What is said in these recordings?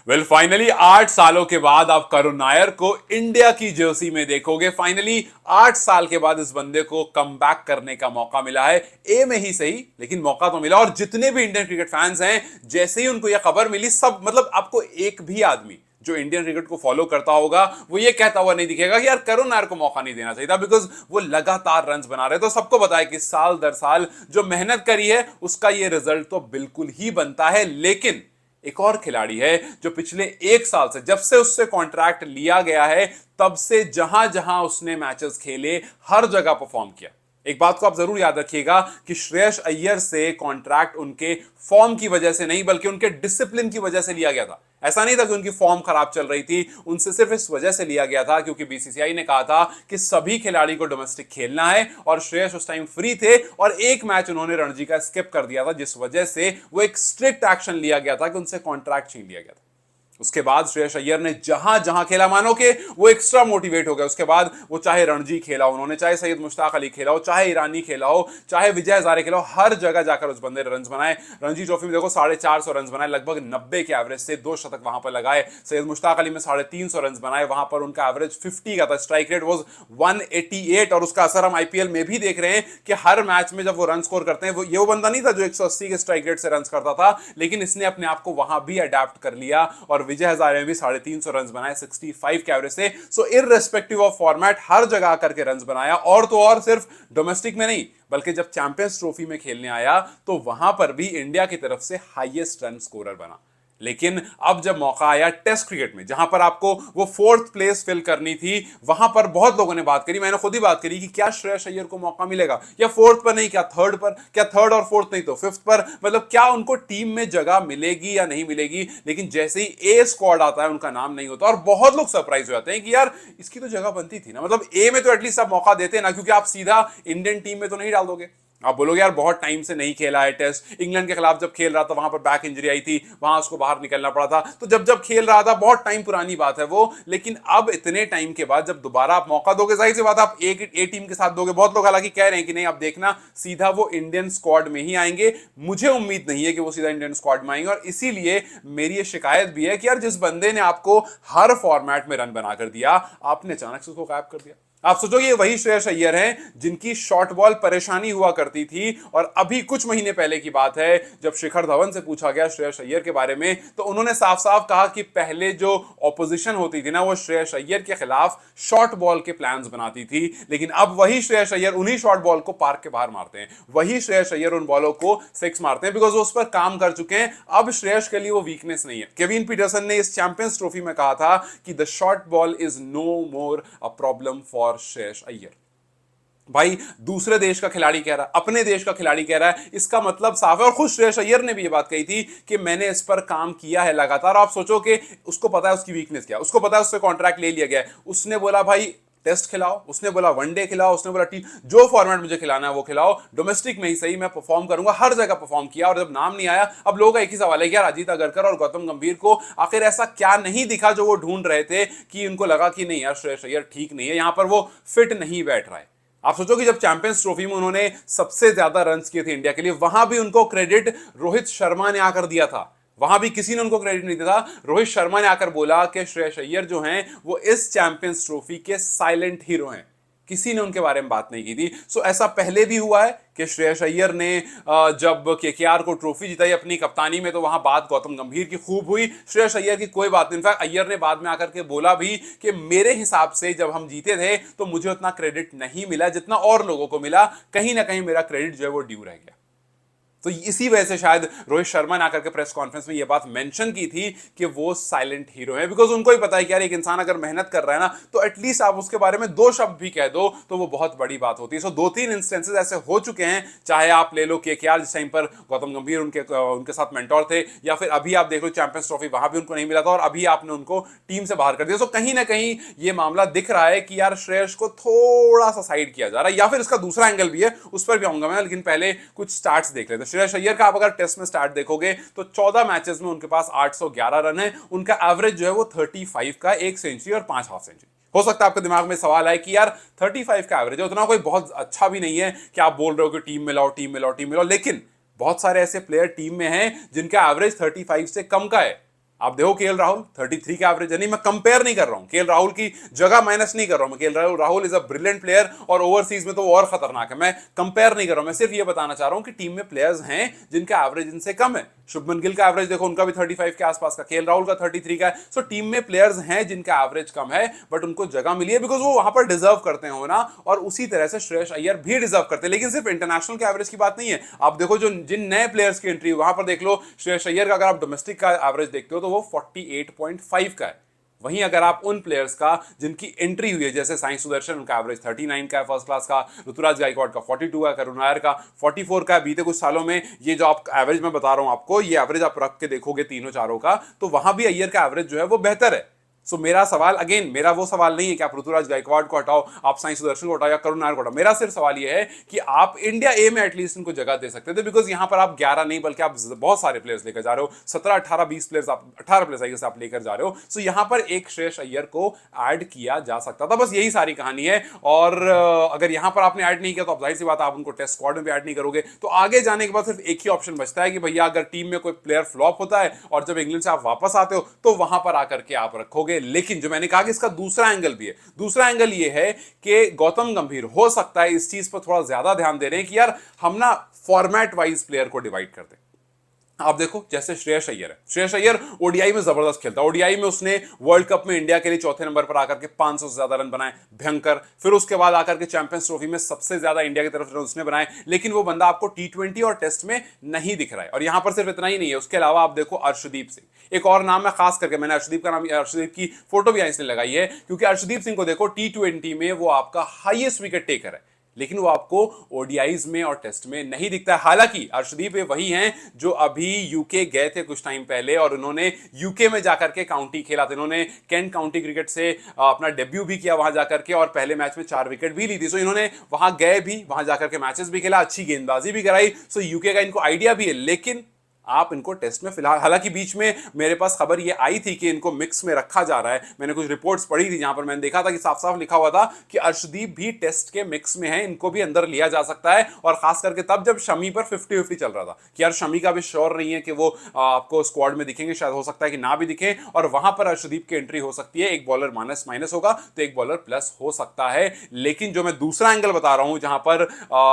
Well finally 8 सालों के बाद आप करुण नायर को इंडिया की जर्सी में देखोगे। फाइनली 8 साल के बाद इस बंदे को कम बैक करने का मौका मिला है। ए में ही सही, लेकिन मौका तो मिला। और जितने भी इंडियन क्रिकेट फैंस हैं, जैसे ही उनको यह खबर मिली, सब मतलब आपको एक भी आदमी जो इंडियन क्रिकेट को फॉलो करता होगा वो ये कहता हुआ नहीं दिखेगा कि यार करुण नायर को मौका नहीं देना चाहिए था, बिकॉज वो लगातार रन्स बना रहे। तो सबको बताया कि साल दर साल जो मेहनत करी है उसका ये रिजल्ट तो बिल्कुल ही बनता है। लेकिन एक और खिलाड़ी है जो पिछले 1 साल से, जब से उससे कॉन्ट्रैक्ट लिया गया है, तब से जहां जहां उसने मैचेस खेले हर जगह परफॉर्म किया। एक बात को आप जरूर याद रखिएगा कि श्रेयस अय्यर से कॉन्ट्रैक्ट उनके फॉर्म की वजह से नहीं, बल्कि उनके डिसिप्लिन की वजह से लिया गया था। ऐसा नहीं था कि उनकी फॉर्म खराब चल रही थी, उनसे सिर्फ इस वजह से लिया गया था क्योंकि बीसीसीआई ने कहा था कि सभी खिलाड़ी को डोमेस्टिक खेलना है, और श्रेयस उस टाइम फ्री थे और एक मैच उन्होंने रणजी का स्किप कर दिया था, जिस वजह से वो एक स्ट्रिक्ट एक्शन लिया गया था कि उनसे कॉन्ट्रैक्ट छीन लिया गया था। उसके बाद श्रेयस अय्यर ने जहां जहां खेला, मानो कि वो एक्स्ट्रा मोटिवेट हो गया। उसके बाद वो चाहे रणजी खेला उन्होंने, चाहे सैयद मुश्ताक अली खेला हो, चाहे ईरानी खेला हो, चाहे विजय हजारे खेला हो, हर जगह जाकर उस बंदे ने रन बनाए। रणजी ट्रॉफी में देखो 450 रन बनाए, लगभग 90 के एवरेज से 2 शतक वहां पर लगाए। सैयद मुश्ताक अली में 350 रन बनाए, वहां पर उनका एवरेज 50 का था, स्ट्राइक रेट वॉज 188। और उसका असर हम आईपीएल में भी देख रहे हैं कि हर मैच में जब वो रन स्कोर करते हैं, वो बंदा नहीं था जो 180 के स्ट्राइक रेट से रन करता था, लेकिन इसने अपने आप को वहां भी अडेप्ट कर लिया और विजय हजारे में भी 350 रन बनाए 65 के एवरेज से। सो इररेस्पेक्टिव ऑफ फॉर्मेट हर जगह आकर के रन बनाया, और तो और सिर्फ डोमेस्टिक में नहीं, बल्कि जब चैंपियंस ट्रॉफी में खेलने आया तो वहां पर भी इंडिया की तरफ से हाईएस्ट रन स्कोरर बना। लेकिन अब जब मौका आया टेस्ट क्रिकेट में, जहां पर आपको वो 4th प्लेस फिल करनी थी, वहां पर बहुत लोगों ने बात करी, मैंने खुद ही बात करी कि क्या श्रेयस अय्यर को मौका मिलेगा, या 4th पर नहीं, क्या 3rd पर, क्या 3rd और 4th नहीं तो 5th पर, मतलब क्या उनको टीम में जगह मिलेगी या नहीं मिलेगी। लेकिन जैसे ही ए स्क्वाड आता है उनका नाम नहीं होता, और बहुत लोग सरप्राइज हो जाते हैं कि यार इसकी तो जगह बनती थी ना, मतलब ए में तो एटलीस्ट आप मौका देते ना, क्योंकि आप सीधा इंडियन टीम में तो नहीं डाल दोगे। आप बोलोगे यार बहुत टाइम से नहीं खेला है टेस्ट, इंग्लैंड के खिलाफ जब खेल रहा था वहां पर बैक इंजरी आई थी, वहां उसको बाहर निकलना पड़ा था, तो जब जब खेल रहा था, बहुत टाइम पुरानी बात है वो। लेकिन अब इतने टाइम के बाद जब दोबारा आप मौका दोगे, जाहिर सी बात आप एक ए टीम के साथ दोगे। बहुत लोग हालांकि कह रहे हैं कि नहीं, आप देखना सीधा वो इंडियन स्क्वाड में ही आएंगे। मुझे उम्मीद नहीं है कि वो सीधा इंडियन स्क्वाड में आएंगे, और इसीलिए मेरी ये शिकायत भी है कि यार जिस बंदे ने आपको हर फॉर्मेट में रन बनाकर दिया, आपने अचानक से उसको गायब कर दिया। आप सोचो ये वही श्रेयस अय्यर हैं जिनकी शॉर्ट बॉल परेशानी हुआ करती थी, और अभी कुछ महीने पहले की बात है जब शिखर धवन से पूछा गया श्रेयस अय्यर के बारे में, तो उन्होंने साफ साफ कहा कि पहले जो ऑपोजिशन होती थी ना, वो श्रेयस अय्यर के खिलाफ शॉर्ट बॉल के प्लान्स बनाती थी। लेकिन अब वही श्रेयस अय्यर उन्हीं शॉर्ट बॉल को पार्क के बाहर मारते हैं, वही श्रेयस अय्यर उन बॉलों को 6 मारते हैं, बिकॉज वो उस पर काम कर चुके हैं। अब श्रेयस के लिए वो वीकनेस नहीं है। केविन पीटरसन ने इस चैंपियंस ट्रॉफी में कहा था कि the short ball is no more a problem for Shreyas Iyer. भाई दूसरे देश का खिलाड़ी कह रहा है, अपने देश का खिलाड़ी कह रहा है, इसका मतलब साफ है। और खुद श्रेयस अय्यर ने भी ये बात कही थी कि मैंने इस पर काम किया है लगातार। आप सोचो कि उसको पता है उसकी वीकनेस क्या, उसको पता है उससे कॉन्ट्रैक्ट ले लिया गया है। उसने बोला भाई टेस्ट खिलाओ, उसने बोला वनडे खिलाओ, उसने बोला टी जो फॉर्मेट मुझे खिलाना है वो खिलाओ, डोमेस्टिक में ही सही मैं परफॉर्म करूंगा। हर जगह परफॉर्म किया, और जब नाम नहीं आया, अब लोगों का एक ही सवाल है कि यार अजीत अगरकर और गौतम गंभीर को आखिर ऐसा क्या नहीं दिखा जो वो ढूंढ रहे थे कि उनको लगा कि नहीं यार श्रेयस अय्यर ठीक नहीं है, यहां पर वो फिट नहीं बैठ रहा है। आप सोचो कि जब चैंपियंस ट्रॉफी में उन्होंने सबसे ज्यादा रन किए थे इंडिया के लिए, वहां भी उनको क्रेडिट रोहित शर्मा ने आकर दिया था, वहां भी किसी ने उनको क्रेडिट नहीं दिया था। रोहित शर्मा ने आकर बोला कि श्रेयस अय्यर जो हैं वो इस चैंपियंस ट्रॉफी के साइलेंट हीरो हैं, किसी ने उनके बारे में बात नहीं की थी। सो ऐसा पहले भी हुआ है कि श्रेयस अय्यर ने जब केकेआर को ट्रॉफी जिताई अपनी कप्तानी में, तो वहां बात गौतम गंभीर की खूब हुई, श्रेयस अय्यर की कोई बात नहीं। इनफैक्ट अय्यर ने बाद में आकर के बोला भी कि मेरे हिसाब से जब हम जीते थे तो मुझे उतना क्रेडिट नहीं मिला जितना और लोगों को मिला, कहीं ना कहीं मेरा क्रेडिट जो है वो ड्यू रह गया। तो इसी वजह से शायद रोहित शर्मा ने आकर के प्रेस कॉन्फ्रेंस में ये बात मेंशन की थी कि वो साइलेंट हीरो है, बिकॉज उनको ही पता है कि यार एक इंसान अगर मेहनत कर रहा है ना, तो एटलीस्ट आप उसके बारे में 2 शब्द भी कह दो तो वो बहुत बड़ी बात होती है। सो 2-3 इंस्टेंसेस ऐसे हो चुके हैं, चाहे आप ले लो केकेआर जिस टाइम पर गौतम गंभीर उनके साथ मेंटोर थे, या फिर अभी आप देख लो चैंपियंस ट्रॉफी, वहां भी उनको नहीं मिला था और अभी आपने उनको टीम से बाहर कर दिया। सो कहीं ना कहीं ये मामला दिख रहा है कि यार श्रेयस को थोड़ा सा साइड किया जा रहा है, या फिर इसका दूसरा एंगल भी है, उस पर भी आऊंगा मैं। लेकिन पहले कुछ स्टार्ट्स देख लेते हैं। श्रेयस अय्यर का आप अगर टेस्ट में स्टार्ट देखोगे तो 14 मैचेस में उनके पास 811 रन है, उनका एवरेज जो है वो 35 का, 1 सेंचुरी और 5 हाफ सेंचुरी। हो सकता है आपके दिमाग में सवाल आए कि यार 35 का एवरेज है, उतना कोई बहुत अच्छा भी नहीं है कि आप बोल रहे हो कि टीम में लाओ टीम में लाओ, लेकिन बहुत सारे ऐसे प्लेयर टीम में हैं जिनका एवरेज 35 से कम का है। आप देखो केएल राहुल 33 का एवरेज है। नहीं, मैं कंपेयर नहीं कर रहा हूं, केएल राहुल की जगह माइनस नहीं कर रहा हूं मैं। KL Rahul is a brilliant player और ओवरसीज में तो वो और खतरनाक है। मैं कंपेयर नहीं कर रहा हूं, मैं सिर्फ ये बताना चाह रहा हूं कि टीम में प्लेयर्स हैं जिनका एवरेज इनसे कम है। शुभमन गिल का एवरेज देखो, उनका भी 35 के आसपास का, केएल राहुल का 33 का है। सो टीम में प्लेयर्स हैं जिनका एवरेज कम है, बट उनको जगह मिली है बिकॉज वो वहां पर डिजर्व करते हो ना। और उसी तरह से श्रेयस अय्यर भी डिजर्व करते हैं, लेकिन सिर्फ इंटरनेशनल के एवरेज की बात नहीं है। आप देखो जो जिन नए प्लेयर्स की एंट्री, वहां पर देख लो श्रेयस अय्यर का अगर आप डोमेस्टिक का एवरेज देखते हो तो वो 48.5 का है। वहीं अगर आप उन प्लेयर्स का जिनकी एंट्री हुई है, जैसे साई सुदर्शन, उनका एवरेज 39 का है फर्स्ट क्लास का, ऋतुराज गायकवाड़ का 42 का, करुण नायर का 44 का है। बीते कुछ सालों में ये जो आप एवरेज मैं बता रहा हूं आपको, ये एवरेज आप रख के देखोगे तीनों चारों का, तो वहां भी अय्यर का एवरेज जो है वो बेहतर है। सो मेरा सवाल, अगेन मेरा वो सवाल नहीं है कि आप ऋतुराज गायकवाड़ को हटाओ, आप साई सुदर्शन को हटाओ या करुण नायर को हटाओ। मेरा सिर्फ सवाल ये है कि आप इंडिया ए में एटलीस्ट इनको जगह दे सकते थे, बिकॉज यहां पर आप 11 नहीं बल्कि आप बहुत सारे प्लेयर्स लेकर जा रहे हो, 17 18 20 प्लेयर्स, आप 18 प्लेयर्स आप लेकर जा रहे हो। सो यहां पर एक श्रेयस अय्यर को ऐड किया जा सकता था, बस यही सारी कहानी है। और अगर यहां पर आपने ऐड नहीं किया तो आप जाहिर सी बात आप उनको टेस्ट स्क्वाड में भी ऐड नहीं करोगे, तो आगे जाने के बाद सिर्फ एक ही ऑप्शन बचता है कि भैया अगर टीम में कोई प्लेयर फ्लॉप होता है और जब इंग्लैंड से आप वापस आते हो तो वहां पर आकर के आप रखोगे। लेकिन जो मैंने कहा कि इसका दूसरा एंगल भी है। दूसरा एंगल ये है कि गौतम गंभीर हो सकता है इस चीज पर थोड़ा ज्यादा ध्यान दे रहे हैं कि यार हम ना फॉर्मेट वाइज प्लेयर को डिवाइड कर दें। आप देखो जैसे श्रेयस अय्यर है, श्रेयस अय्यर ओडीआई में जबरदस्त खेलता है। ओडीआई में उसने वर्ल्ड कप में इंडिया के लिए चौथे नंबर पर आकर के 500 से ज्यादा रन बनाए, भयंकर। फिर उसके बाद आकर के चैंपियंस ट्रॉफी में सबसे ज्यादा इंडिया की तरफ रन उसने बनाए। लेकिन वो बंदा आपको टी20 और टेस्ट में नहीं दिख रहा है। और यहां पर सिर्फ इतना ही नहीं है, उसके अलावा आप देखो अर्शदीप सिंह, एक और नाम है खास करके, मैंने अर्शदीप का नाम, अर्शदीप की फोटो भी इसलिए लगाई है क्योंकि अर्शदीप सिंह को देखो टी20 में वो आपका हाईएस्ट विकेट टेकर है, लेकिन वो आपको ओडीआईज में और टेस्ट में नहीं दिखता है। हालांकि अर्शदीप वही हैं जो अभी यूके गए थे कुछ टाइम पहले और उन्होंने यूके में जाकर के काउंटी खेला था। इन्होंने कैंट काउंटी क्रिकेट से अपना डेब्यू भी किया वहां जाकर के, और पहले मैच में 4 विकेट भी ली थी। सो इन्होंने वहां गए भी, वहां जाकर के मैचेस भी खेला, अच्छी गेंदबाजी भी कराई। सो यूके का इनको आइडिया भी है। लेकिन आप इनको टेस्ट में फिलहाल, हालांकि बीच में मेरे पास खबर ये आई थी कि इनको मिक्स में रखा जा रहा है, मैंने कुछ रिपोर्ट्स पढ़ी थी जहां पर मैंने देखा था कि साफ साफ लिखा हुआ था कि अर्शदीप भी टेस्ट के मिक्स में है, इनको भी अंदर लिया जा सकता है। और खास करके तब जब शमी पर 50-50 चल रहा था कि यार शमी का भी श्योर नहीं है कि वो आपको स्क्वाड में दिखेंगे, शायद हो सकता है कि ना भी दिखे, और वहां पर अर्शदीप की एंट्री हो सकती है। एक बॉलर माइनस माइनस होगा तो एक बॉलर प्लस हो सकता है। लेकिन जो मैं दूसरा एंगल बता रहा हूं जहां पर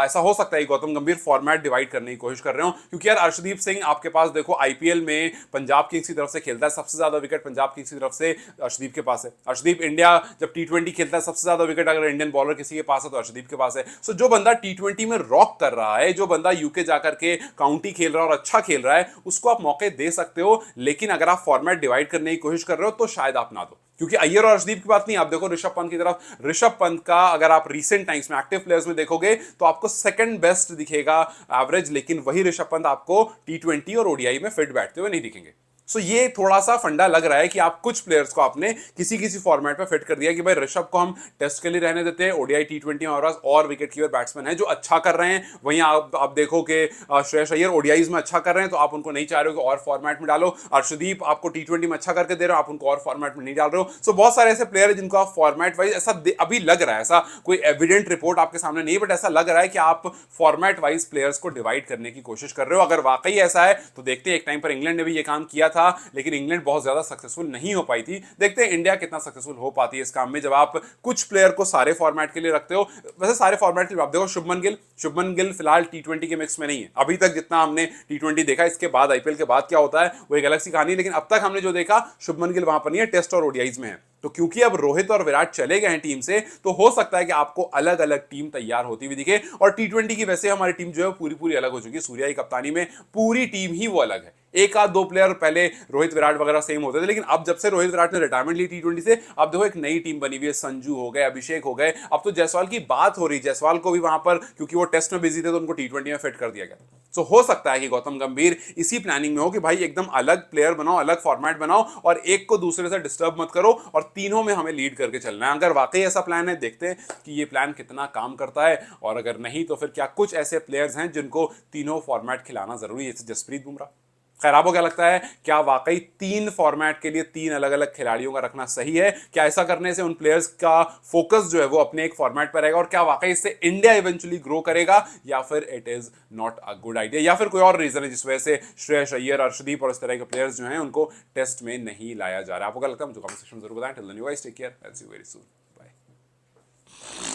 ऐसा हो सकता है गौतम गंभीर फॉर्मेट डिवाइड करने की कोशिश कर रहे हो, क्योंकि यार अर्शदीप सिंह आपके पास देखो आईपीएल में पंजाब किंग्स की तरफ से खेलता है, सबसे ज्यादा विकेट पंजाब किंग्स की तरफ से अर्शदीप के पास है। अर्शदीप इंडिया जब टी20 खेलता है सबसे ज्यादा विकेट अगर इंडियन बॉलर किसी के पास है तो अर्शदीप के पास है। सो जो बंदा टी20 में रॉक कर रहा है, जो बंदा यूके जाकर के काउंटी खेल रहा है और अच्छा खेल रहा है, उसको आप मौके दे सकते हो। लेकिन अगर आप फॉर्मेट डिवाइड करने की कोशिश कर रहे हो तो शायद आप ना दो, क्योंकि अय्यर और अर्शदीप की बात नहीं। आप देखो ऋषभ पंत की तरफ, ऋषभ पंत का अगर आप रीसेंट टाइम्स में एक्टिव प्लेयर्स में देखोगे तो आपको सेकंड बेस्ट दिखेगा एवरेज, लेकिन वही ऋषभ पंत आपको टी20 और ओडीआई में फिट बैठते हुए नहीं दिखेंगे। सो ये थोड़ा सा फंडा लग रहा है कि आप कुछ प्लेयर्स को आपने किसी किसी फॉर्मेट में फिट कर दिया कि भाई ऋषभ को हम टेस्ट के लिए रहने देते हैं, ओडीआई टी20 में और विकेट कीपर बैट्समैन है जो अच्छा कर रहे हैं। वहीं आप देखो कि श्रेयस अय्यर ओडीआईज में अच्छा कर रहे हैं तो आप उनको नहीं चाह रहे हो कि और फॉर्मेट में डालो। अर्शदीप आपको टी20 में अच्छा करके दे रहे हो, आप उनको और फॉर्मेट में नहीं डाल रहे हो। सो बहुत सारे ऐसे प्लेयर है जिनको आप फॉर्मेट वाइज, ऐसा अभी लग रहा है, ऐसा कोई एविडेंट रिपोर्ट आपके सामने नहीं, बट ऐसा लग रहा है कि आप फॉर्मेट वाइज प्लेयर्स को डिवाइड करने की कोशिश कर रहे हो। अगर वाकई ऐसा है तो देखते हैं, एक टाइम पर इंग्लैंड ने भी ये काम किया था लेकिन इंग्लैंड बहुत ज्यादा सक्सेसफुल नहीं हो पाई थी। देखते हैं इंडिया कितना सक्सेसफुल हो पाती है इस काम में जब आप कुछ प्लेयर को सारे फॉर्मेट के लिए रखते हो। वैसे सारे फॉर्मेट के लिए आप देखो शुभमन गिल फिलहाल टी20 के मिक्स में नहीं है अभी तक, जितना हमने टी20 देखा। इसके बाद आईपीएल के बाद क्या होता है वो एक अलग सी कहानी है, लेकिन अब तक हमने जो देखा शुभमन गिल वहां पर नहीं है, टेस्ट और ओडीआईज में है। तो क्योंकि अब रोहित और विराट चले गए हैं टीम से, तो हो सकता है कि आपको अलग अलग टीम तैयार होती हुई दिखे। और टी20 की वैसे हमारी टीम जो है पूरी अलग हो चुकी है, सूर्या की कप्तानी में पूरी टीम ही वो अलग है। एक आध दो प्लेयर पहले रोहित विराट वगैरह सेम होते थे, लेकिन अब जब से रोहित विराट ने रिटायरमेंट ली टी20 से, अब देखो एक नई टीम बनी हुई है। संजू हो गए, अभिषेक हो गए, अब तो जायसवाल की बात हो रही। जायसवाल को भी वहां पर क्योंकि वो टेस्ट में बिजी थे तो उनको टी20 में फिट कर दिया गया। सो हो सकता है कि गौतम गंभीर इसी प्लानिंग में हो कि भाई एकदम अलग प्लेयर बनाओ, अलग फॉर्मेट बनाओ और एक को दूसरे से डिस्टर्ब मत करो और तीनों में हमें लीड करके चलना है। अगर वाकई ऐसा प्लान है, देखते हैं कि ये प्लान कितना काम करता है, और अगर नहीं तो फिर क्या कुछ ऐसे प्लेयर्स हैं जिनको तीनों फॉर्मेट खिलाना जरूरी है, जैसे जसप्रीत बुमराह। खैर, आपको क्या लगता है, क्या वाकई 3 फॉर्मेट के लिए 3 अलग अलग खिलाड़ियों का रखना सही है? क्या ऐसा करने से उन प्लेयर्स का फोकस जो है वो अपने एक फॉर्मेट पर रहेगा, और क्या वाकई इससे इंडिया इवेंचुअली ग्रो करेगा, या फिर it is not a good idea, या फिर कोई और रीजन है जिस वजह से श्रेयस अय्यर, अर्शदीप और इस तरह के प्लेयर्स जो हैं उनको टेस्ट में नहीं लाया जा रहा है? आपको क्या लगता है मुझे कमेंट सेक्शन में जरूर बताएं। Till then you guys take care, I will see you very soon. Bye.